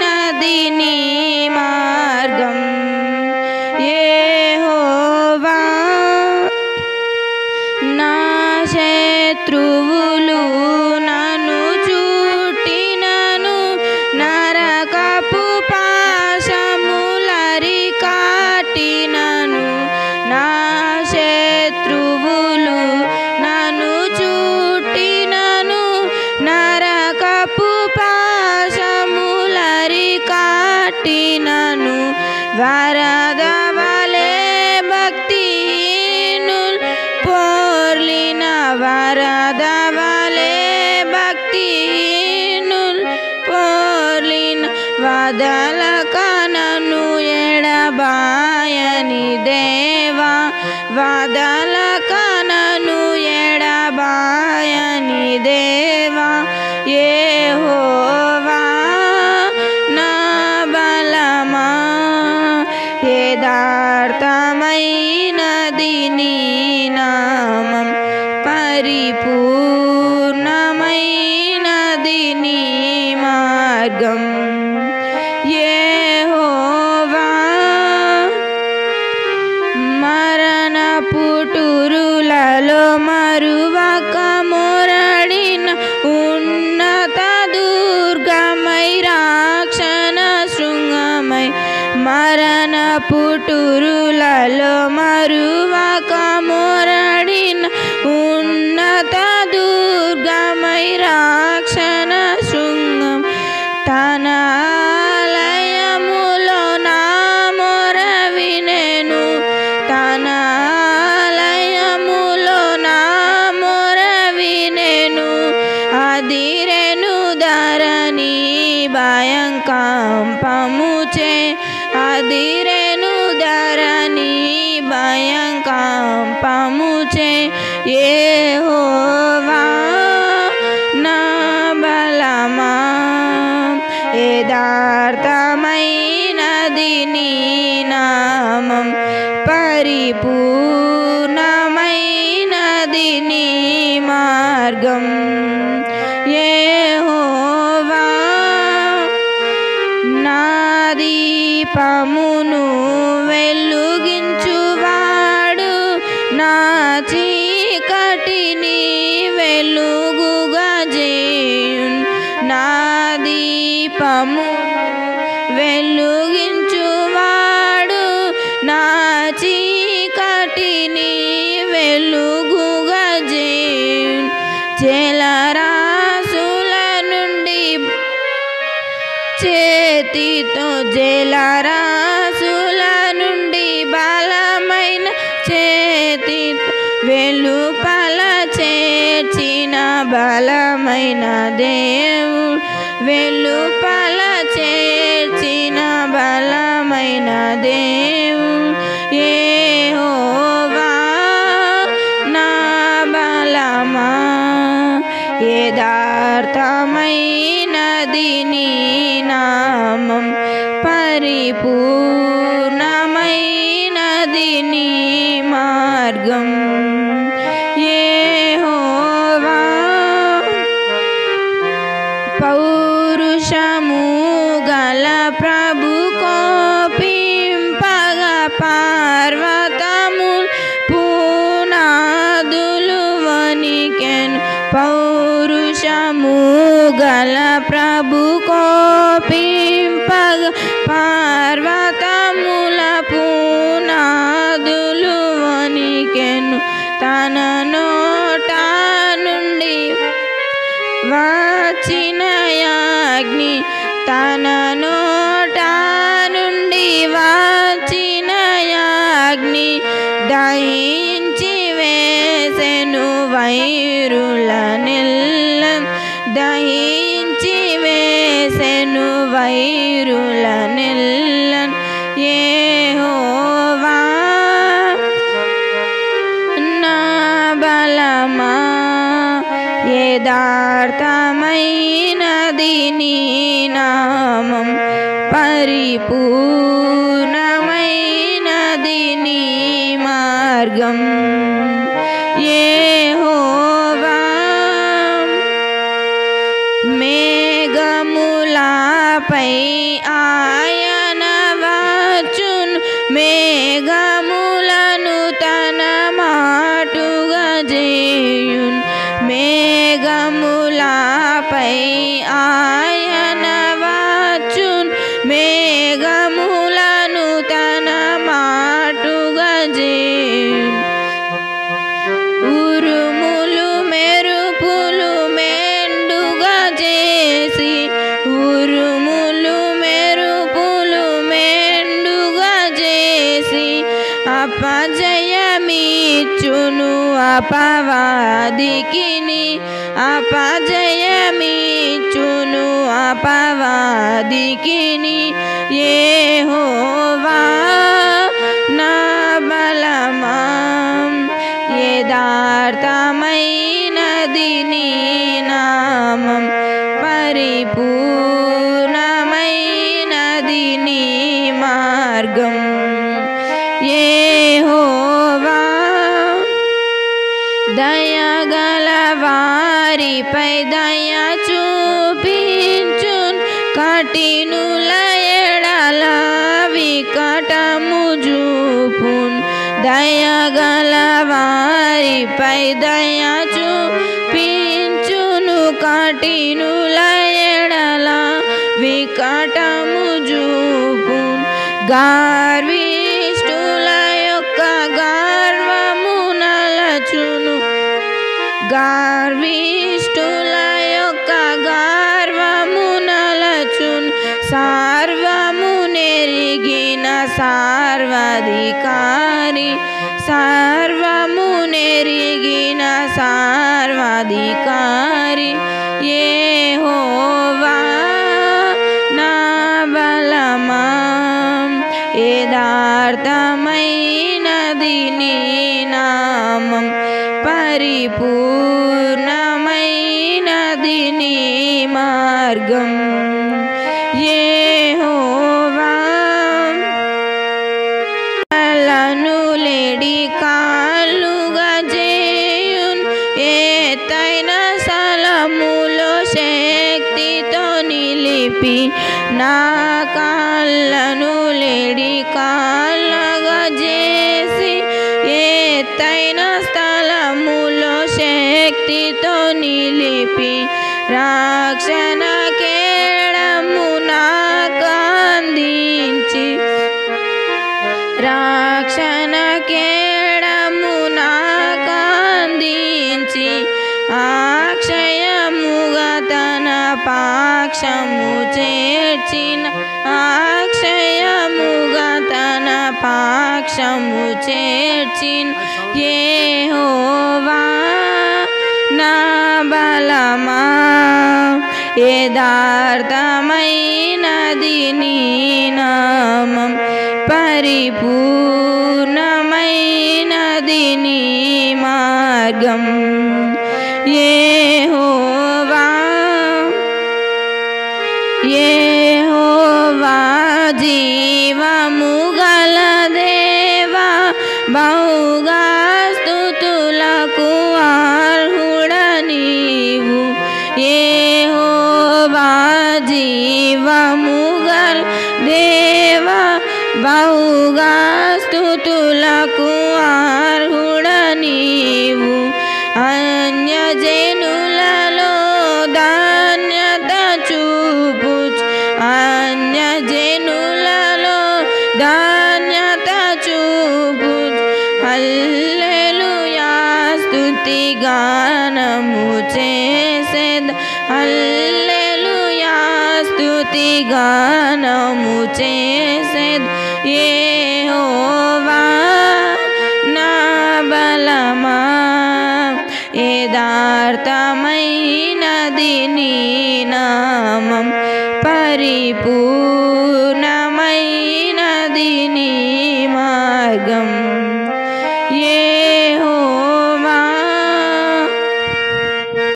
నది నీ మార్గం యెహోవా నా శత్రువులు నన్ను చుట్టినను నరకపు పాశములరి కాటినను నా శత్రువులు నన్ను చుట్టినను నరకపు పాశములరి కాటినను వరద వలె భక్తిహీనుల్ పోర్లిన వరద వలె భక్తిహీనుల్ పోర్లిన వదలక నన్ను ఎడబాయని దేవా వదలక నన్ను ఎడబాయని దేవా యెహోవా నా బలమా యథార్థమైనది నీ నామం పరిపూర్ణమైనది నీ మార్గం యెహోవా మరణ పుటురులలో మరువక మొరడిన ఉన్నత దుర్గమై రాక్షణ శృంగమై మరణ పుటురులలో మరువక మొరడిన ఉన్నత దుర్గమై రాక్షణ శృంగం తన ఆలయములో నా మొర వినెను తన ఆలయములో నా మొర వినెను అదిరెను ధరణి భయంకంపముచే అదిరెను ధరణి భయంకంపముచే యెహోవా నా బలమా యథార్థమైనది నీ నామం పరిపూర్ణమైనది నీ మార్గం యెహోవా నా దీపమును వెలుగించువాడు నా చీకటిని వెలుగుగా చేయున్ నా దీపమును వెలుగించువాడు నా చీకటిని వెలుగుగా చేయున్ జలరాశుల నుండి చేతితో జలరాశుల నుండి బలమైన చేతితో వెలుపల చేర్చిన బలమైన దేవుడు వెలుపల చేర్చిన బలమైన దేవుడు యెహోవా నా బలమా యథార్థమైనది నీ నామం పరిపూర్ణమైనది నీ మార్గం యెహోవా పౌరుషము గల ప్రభు కోపింపగ పర్వతము పునాదులు వణికెను పౌరుషము గల ప్రభు కోపింపగ పర్వతముల పునాదులు వణికెను తన నోట నుండి వచ్చిన అగ్ని తన నోట నుండి వచ్చిన అగ్ని దహించి వేసెను వైరుల నిల్లం దహించి వేసెను వైరుల నిల్లం యెహోవా నా బలమా యథార్థమైనది నీ నామం పరిపూర్ణమైనది నీ మార్గం యెహోవా మేఘములపై ఆయన వచ్చున్ మేఘములను తన మాటుగా చేయున్ మేఘములపై ఆయన వచ్చున్ మేఘములను తన మాటుగా చేయున్ ఉరుములు మెరుపులు మెండుగా చేసి ఉరుములు మెరుపులు మెండుగా చేసి అపజయమిచ్చును అపవాదికిని అపజయమిచ్చును అపవాదికిని యెహోవా నా బలమా యథార్థమైనది నీ నామం పరిపూర్ణమైనది నీ మార్గం యెహోవా దయగల వారిపై దయ చూపించున్ కఠినుల ఎడల వికటము చూపున్ దయగల వారిపై దయ చూపించును కఠినుల ఎడల వికటము చూపున్ గర్విష్ఠుల యొక్క గర్వము నలచును గర్విష్ఠుల యొక్క గర్వము నలచున్ సర్వము నెరిగిన సర్వాధికారి సర్వము నెరిగిన సర్వాధికారి యెహోవా నా బలమా యథార్థమైనది నీ నామం పరిపూర్ణమైనది నీ మార్గం యెహోవా లను లేడి కాళ్ళుగా చేయున్ ఎత్తైన స్థలములో శక్తితో నిలిపి నా కాళ్ళను లేడి కాళ్ళగా చేసి ఎత్తైన స్థలములో శక్తితో నిలిపి రక్షణ కేడము నాకు అందించి రక్షణ కేడము నాకు అందించి అక్షయముగా తన పాక్షము చేర్చిన అక్షయముగా తన పాక్షము చేర్చిన యెహోవా నా బలమా యథార్థమైనది నీ నామం పరిపూర్ణమైనది నీ మార్గం యెహోవా యెహోవా జీవము గల దేవా బహుగా స్తుతులకు అర్హుడ నీవు యెహోవా జీవము గల దేవా బహుగా స్తుతులకు అర్హుడ నీవు అన్యజనులలో ధాన్యత చూపుచు అన్యజనులలో ధాన్యత చూపుచు హల్లెలూయా స్తుతి గానము చేసేద హల్లెలూయా స్తుతి గానము చేసేద యెహోవా నా బలమా యథార్థమైనది నీ నామం పరిపూర్ణ